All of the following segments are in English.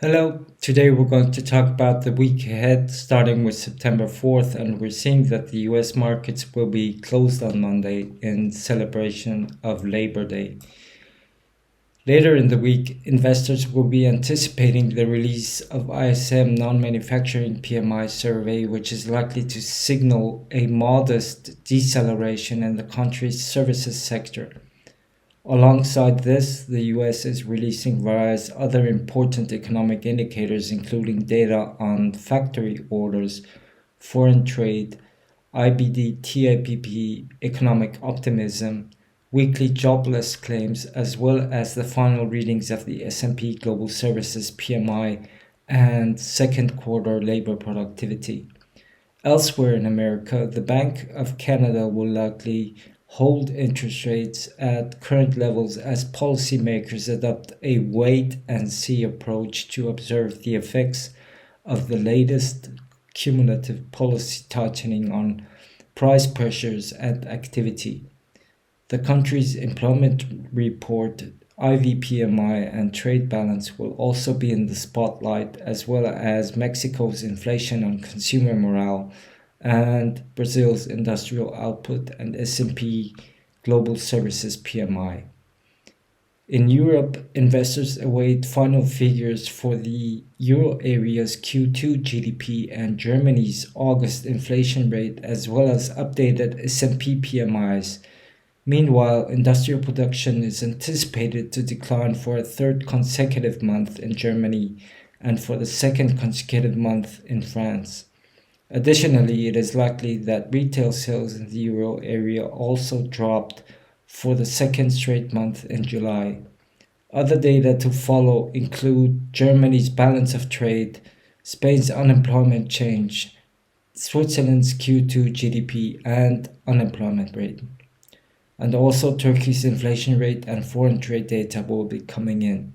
Hello, today we're going to talk about the week ahead starting with September 4th, and we're seeing that the US markets will be closed on Monday in celebration of Labor Day. Later in the week, investors will be anticipating the release of ISM non-manufacturing PMI survey, which is likely to signal a modest deceleration in the country's services sector. Alongside this, the US is releasing various other important economic indicators, including data on factory orders, foreign trade, IBD TIPP economic optimism, weekly jobless claims, as well as the final readings of the S&P Global Services PMI and second quarter labor productivity. Elsewhere in America, the Bank of Canada will likely hold interest rates at current levels as policymakers adopt a wait-and-see approach to observe the effects of the latest cumulative policy tightening on price pressures and activity. The country's employment report, IVPMI, and trade balance will also be in the spotlight, as well as Mexico's inflation on consumer morale and Brazil's industrial output and S&P Global Services PMI. In Europe, investors await final figures for the Euro area's Q2 GDP and Germany's August inflation rate, as well as updated S&P PMIs. Meanwhile, industrial production is anticipated to decline for a third consecutive month in Germany and for the second consecutive month in France. Additionally, it is likely that retail sales in the euro area also dropped for the second straight month in July. Other data to follow include Germany's balance of trade, Spain's unemployment change, Switzerland's Q2 GDP and unemployment rate. And also Turkey's inflation rate and foreign trade data will be coming in.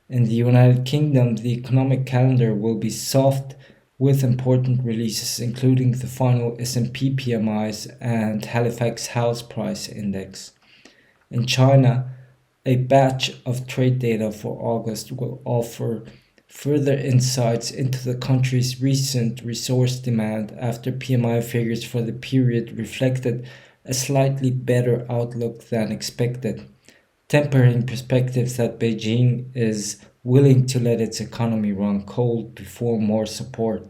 In the United Kingdom, the economic calendar will be soft with important releases including the final S&P PMIs and Halifax House Price Index. In China, a batch of trade data for August will offer further insights into the country's recent resource demand after PMI figures for the period reflected a slightly better outlook than expected, tempering perspectives that Beijing is willing to let its economy run cold before more support.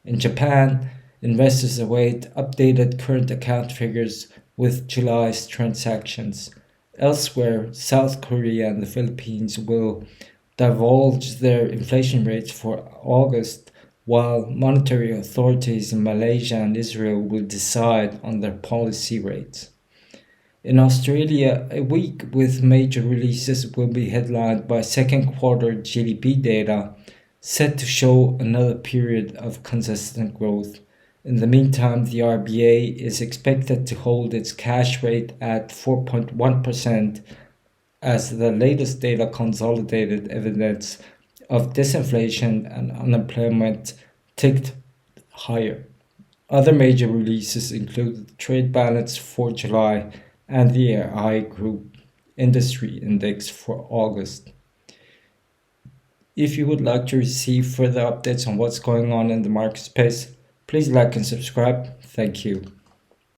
In Japan, investors await updated current account figures with July's transactions. Elsewhere, South Korea and the Philippines will divulge their inflation rates for August, while monetary authorities in Malaysia and Israel will decide on their policy rates. In Australia, a week with major releases will be headlined by second quarter GDP data, set to show another period of consistent growth. In the meantime, the RBA is expected to hold its cash rate at 4.1% as the latest data consolidated evidence of disinflation and unemployment ticked higher. Other major releases include the trade balance for July and the AI Group Industry Index for August. If you would like to receive further updates on what's going on in the market space, please like and subscribe. Thank you.